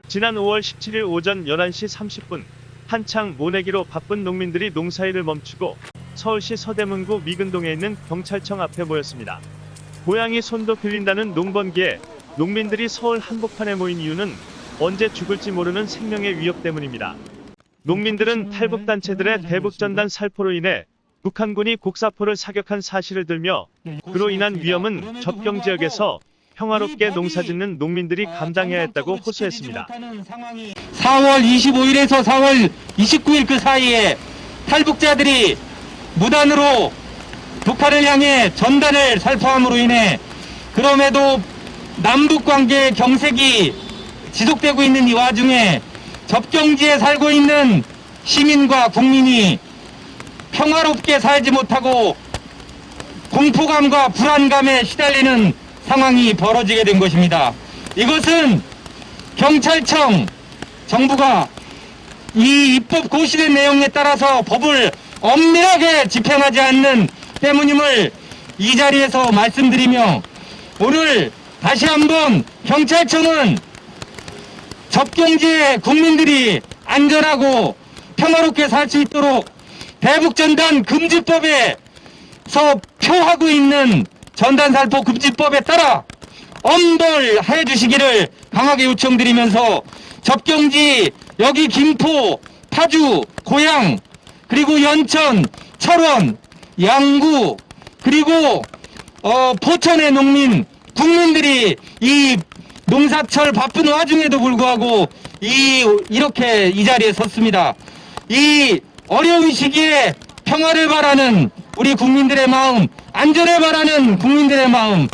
지난 5월 17일 오전 11시 30분 한창 모내기로 바쁜 농민들이 농사일을 멈추고 서울시 서대문구 미근동에 있는 경찰청 앞에 모였습니다. 고양이 손도 빌린다는 농번기에 농민들이 서울 한복판에 모인 이유는 언제 죽을지 모르는 생명의 위협 때문입니다. 농민들은 탈북단체들의 대북전단 살포로 인해 북한군이 곡사포를 사격한 사실을 들며 그로 인한 위험은 접경지역에서 평화롭게 농사짓는 농민들이 감당해야 했다고 호소했습니다. 4월 25일에서 4월 29일 그 사이에 탈북자들이 무단으로 북한을 향해 전단을 살포함으로 인해 그럼에도 남북관계 경색이 지속되고 있는 이 와중에 접경지에 살고 있는 시민과 국민이 평화롭게 살지 못하고 공포감과 불안감에 시달리는 상황이 벌어지게 된 것입니다. 이것은 경찰청, 정부가 이 입법 고시된 내용에 따라서 법을 엄밀하게 집행하지 않는 때문임을 이 자리에서 말씀드리며, 오늘 다시 한번 경찰청은 접경지의 국민들이 안전하고 평화롭게 살 수 있도록 대북전단 금지법에서 표하고 있는 전단살포 금지법에 따라 엄벌해 주시기를 강하게 요청드리면서, 접경지 여기 김포, 파주, 고양, 그리고 연천, 철원, 양구, 그리고 포천의 농민, 국민들이 이 농사철 바쁜 와중에도 불구하고 이렇게 이 자리에 섰습니다. 이 어려운 시기에 평화를 바라는 우리 국민들의 마음, 안전을 바라는 국민들의 마음,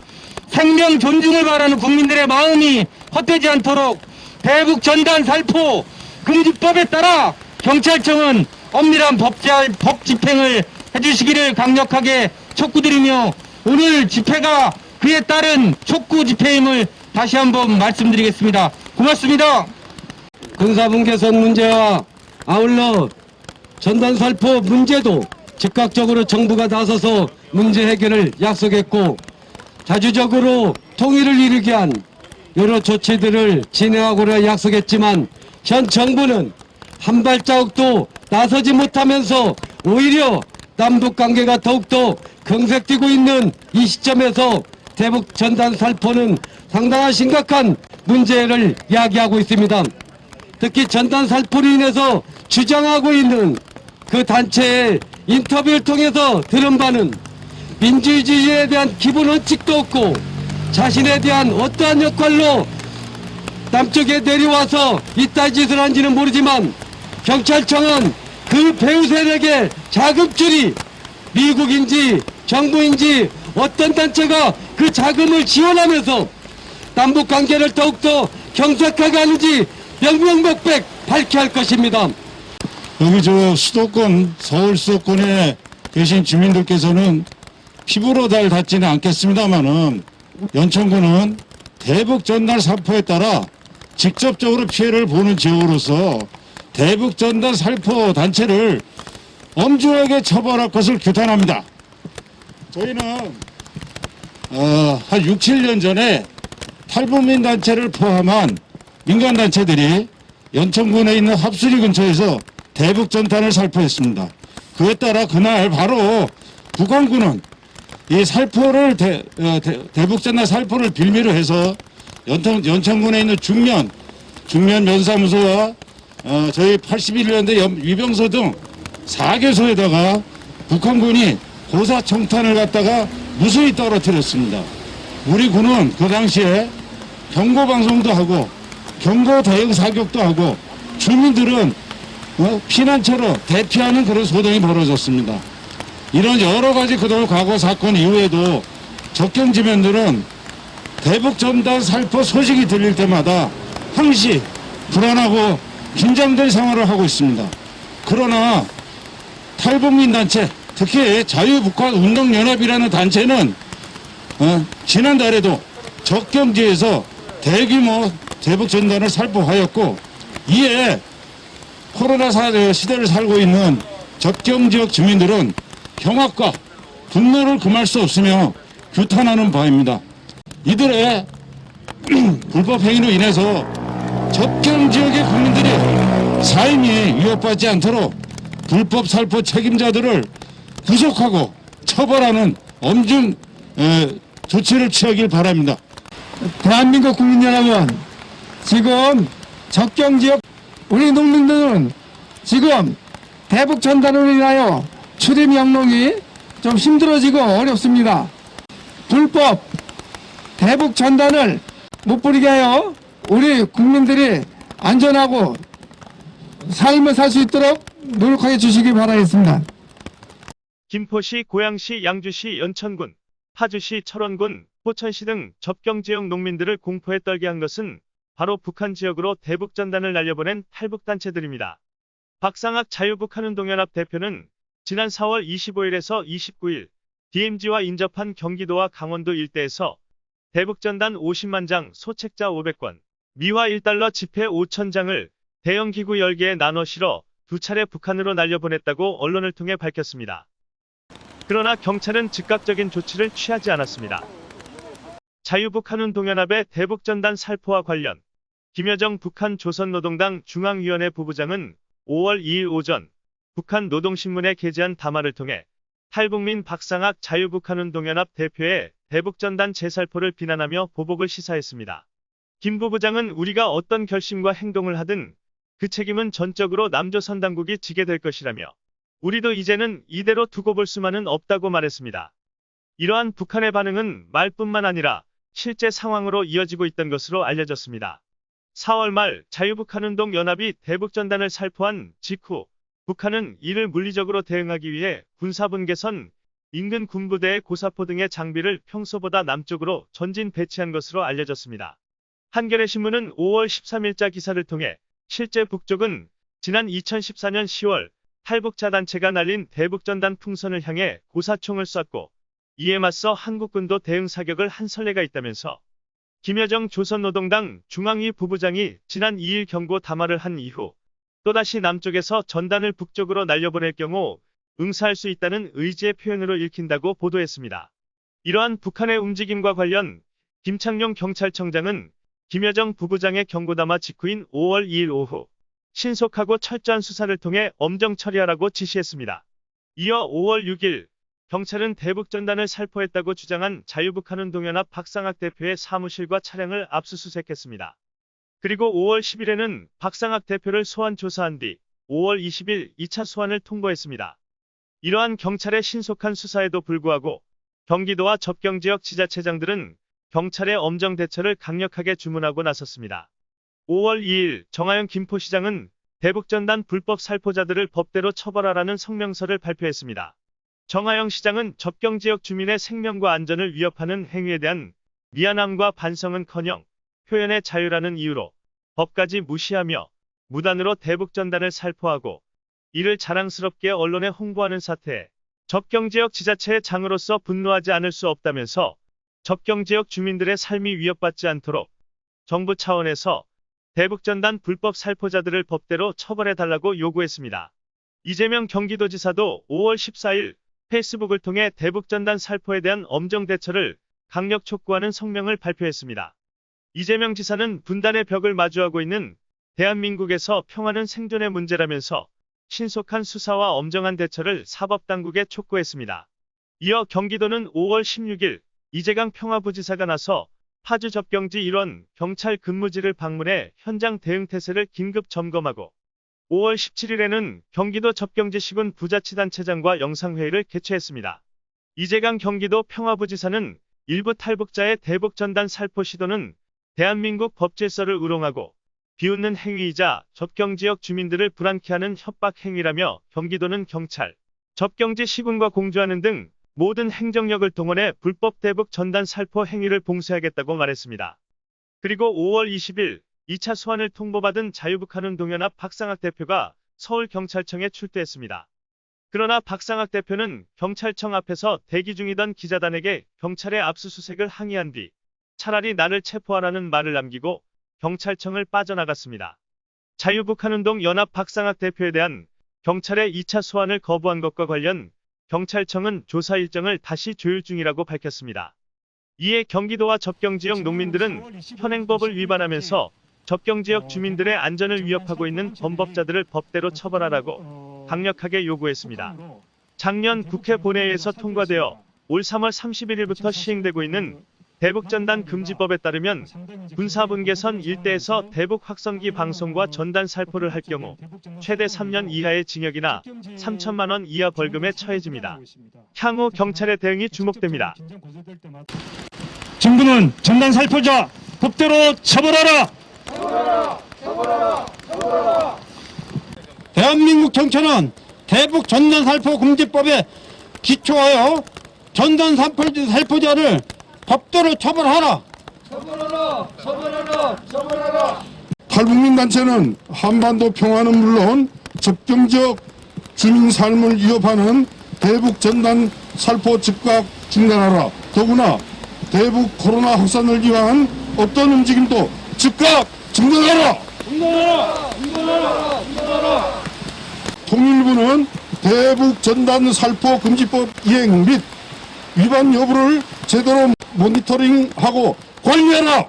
생명 존중을 바라는 국민들의 마음이 헛되지 않도록 대북 전단 살포 금지법에 따라 경찰청은 엄밀한 법 집행을 해주시기를 강력하게 촉구드리며, 오늘 집회가 그에 따른 촉구 집회임을 다시 한번 말씀드리겠습니다. 고맙습니다. 군사분 개선 문제와 아울러 전단 살포 문제도 즉각적으로 정부가 나서서 문제 해결을 약속했고, 자주적으로 통일을 이루게 한 여러 조치들을 진행하고자 약속했지만, 현 정부는 한 발자국도 나서지 못하면서 오히려 남북관계가 더욱더 경색되고 있는 이 시점에서 대북 전단 살포는 상당한 심각한 문제를 야기하고 있습니다. 특히 전단 살포로 인해서 주장하고 있는 그 단체의 인터뷰를 통해서 들은 바는 민주주의에 대한 기본 원칙도 없고, 자신에 대한 어떠한 역할로 남쪽에 내려와서 이따위 짓을 한지는 모르지만, 경찰청은 그 배후 세력의 자금줄이 미국인지 정부인지 어떤 단체가 그 자금을 지원하면서 남북관계를 더욱더 경색하게 하는지 명명백백 밝혀야 할 것입니다. 여기 수도권, 서울 수도권에 계신 주민들께서는 피부로 잘 닿지는 않겠습니다만은, 연천군은 대북 전단 살포에 따라 직접적으로 피해를 보는 지역으로서 대북 전단 살포 단체를 엄중하게 처벌할 것을 규탄합니다. 저희는 한 6, 7년 전에 탈북민 단체를 포함한 민간 단체들이 연천군에 있는 합수리 근처에서 대북 전단을 살포했습니다. 그에 따라 그날 바로 북한군은 이 살포를 대북 전단 살포를 빌미로 해서 연천군에 있는 중면 면사무소와 저희 81년대 위병소 등 4개소에다가 북한군이 고사총탄을 갖다가 무수히 떨어뜨렸습니다. 우리 군은 그 당시에 경고방송도 하고 경고 대응 사격도 하고, 주민들은 피난처로 대피하는 그런 소동이 벌어졌습니다. 이런 여러 가지 그동안 과거 사건 이후에도 접경지면들은 대북 전단 살포 소식이 들릴 때마다 항시 불안하고 긴장된 생활을 하고 있습니다. 그러나 탈북민 단체, 특히 자유북한운동연합이라는 단체는 지난달에도 접경지에서 대규모 대북 전단을 살포하였고, 이에 코로나 시대를 살고 있는 접경지역 주민들은 경악과 분노를 금할 수 없으며 규탄하는 바입니다. 이들의 불법 행위로 인해서 접경 지역의 국민들이 삶이 위협받지 않도록 불법 살포 책임자들을 구속하고 처벌하는 엄중 조치를 취하길 바랍니다. 대한민국 국민 여러분, 지금 접경지역 우리 농민들은 지금 대북 전단으로 인하여 출입 영농이 좀 힘들어지고 어렵습니다. 불법 대북 전단을 못 뿌리게 하여 우리 국민들이 안전하고 삶을 살 수 있도록 노력해 주시기 바라겠습니다. 김포시, 고양시, 양주시, 연천군, 파주시, 철원군, 포천시 등 접경지역 농민들을 공포에 떨게 한 것은 바로 북한 지역으로 대북전단을 날려보낸 탈북단체들입니다. 박상학 자유북한운동연합 대표는 지난 4월 25일에서 29일 DMZ와 인접한 경기도와 강원도 일대에서 대북전단 50만 장, 소책자 500권, 미화 1달러 지폐 5,000장을 대형 기구 10개에 나눠 실어 2차례 북한으로 날려보냈다고 언론을 통해 밝혔습니다. 그러나 경찰은 즉각적인 조치를 취하지 않았습니다. 자유북한운동연합의 대북전단 살포와 관련 김여정 북한 조선노동당 중앙위원회 부부장은 5월 2일 오전 북한 노동신문에 게재한 담화를 통해 탈북민 박상학 자유북한운동연합 대표의 대북전단 재살포를 비난하며 보복을 시사했습니다. 김 부부장은 우리가 어떤 결심과 행동을 하든 그 책임은 전적으로 남조선 당국이 지게 될 것이라며 우리도 이제는 이대로 두고 볼 수만은 없다고 말했습니다. 이러한 북한의 반응은 말뿐만 아니라 실제 상황으로 이어지고 있던 것으로 알려졌습니다. 4월 말 자유북한운동연합이 대북전단을 살포한 직후 북한은 이를 물리적으로 대응하기 위해 군사분 개선, 인근 군부대의 고사포 등의 장비를 평소보다 남쪽으로 전진 배치한 것으로 알려졌습니다. 한겨레신문은 5월 13일자 기사를 통해 실제 북쪽은 지난 2014년 10월 탈북자 단체가 날린 대북전단 풍선을 향해 고사총을 쐈고 이에 맞서 한국군도 대응 사격을 한 선례가 있다면서 김여정 조선노동당 중앙위 부부장이 지난 2일 경고 담화를 한 이후 또다시 남쪽에서 전단을 북쪽으로 날려보낼 경우 응사할 수 있다는 의지의 표현으로 읽힌다고 보도했습니다. 이러한 북한의 움직임과 관련 김창룡 경찰청장은 김여정 부부장의 경고담화 직후인 5월 2일 오후 신속하고 철저한 수사를 통해 엄정 처리하라고 지시했습니다. 이어 5월 6일 경찰은 대북전단을 살포했다고 주장한 자유북한운동연합 박상학 대표의 사무실과 차량을 압수수색했습니다. 그리고 5월 10일에는 박상학 대표를 소환 조사한 뒤 5월 20일 2차 소환을 통보했습니다. 이러한 경찰의 신속한 수사에도 불구하고 경기도와 접경지역 지자체장들은 경찰의 엄정 대처를 강력하게 주문하고 나섰습니다. 5월 2일 정하영 김포시장은 대북전단 불법 살포자들을 법대로 처벌하라는 성명서를 발표했습니다. 정하영 시장은 접경지역 주민의 생명과 안전을 위협하는 행위에 대한 미안함과 반성은커녕 표현의 자유라는 이유로 법까지 무시하며 무단으로 대북전단을 살포하고 이를 자랑스럽게 언론에 홍보하는 사태에 접경지역 지자체의 장으로서 분노하지 않을 수 없다면서 접경지역 주민들의 삶이 위협받지 않도록 정부 차원에서 대북전단 불법 살포자들을 법대로 처벌해달라고 요구했습니다. 이재명 경기도지사도 5월 14일 페이스북을 통해 대북전단 살포에 대한 엄정 대처를 강력 촉구하는 성명을 발표했습니다. 이재명 지사는 분단의 벽을 마주하고 있는 대한민국에서 평화는 생존의 문제라면서 신속한 수사와 엄정한 대처를 사법당국에 촉구했습니다. 이어 경기도는 5월 16일 이재강 평화부지사가 나서 파주 접경지 일원 경찰 근무지를 방문해 현장 대응 태세를 긴급 점검하고 5월 17일에는 경기도 접경지시군 부자치단체장과 영상회의를 개최했습니다. 이재강 경기도 평화부지사는 일부 탈북자의 대북전단 살포 시도는 대한민국 법질서를 우롱하고 비웃는 행위이자 접경지역 주민들을 불안케 하는 협박 행위라며 경기도는 경찰, 접경지 시군과 공조하는 등 모든 행정력을 동원해 불법 대북 전단 살포 행위를 봉쇄하겠다고 말했습니다. 그리고 5월 20일 2차 소환을 통보받은 자유북한운동연합 박상학 대표가 서울경찰청에 출두했습니다. 그러나 박상학 대표는 경찰청 앞에서 대기 중이던 기자단에게 경찰의 압수수색을 항의한 뒤 차라리 나를 체포하라는 말을 남기고 경찰청을 빠져나갔습니다. 자유북한운동연합 박상학 대표에 대한 경찰의 2차 소환을 거부한 것과 관련 경찰청은 조사 일정을 다시 조율 중이라고 밝혔습니다. 이에 경기도와 접경지역 농민들은 현행법을 위반하면서 접경지역 주민들의 안전을 위협하고 있는 범법자들을 법대로 처벌하라고 강력하게 요구했습니다. 작년 국회 본회의에서 통과되어 올 3월 31일부터 시행되고 있는 대북전단 금지법에 따르면 군사분계선 일대에서 대북 확성기 방송과 전단 살포를 할 경우 최대 3년 이하의 징역이나 3천만 원 이하 벌금에 처해집니다. 향후 경찰의 대응이 주목됩니다. 정부는 전단 살포자 법대로 처벌하라. 대한민국 정권은 대북 전단 살포 금지법에 기초하여 전단 살포자를 법대로 처벌하라. 탈북민단체는 한반도 평화는 물론 접경지역 주민 삶을 위협하는 대북 전단 살포 즉각 중단하라. 더구나 대북 코로나 확산을 위한 어떤 움직임도 즉각 중단하라. 통일부는 대북 전단 살포 금지법 이행 및 위반 여부를 제대로 모니터링하고 관리하라.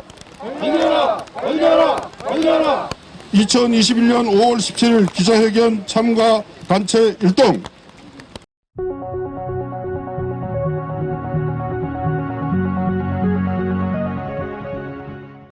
2021년 5월 17일 기자회견 참가 단체 일동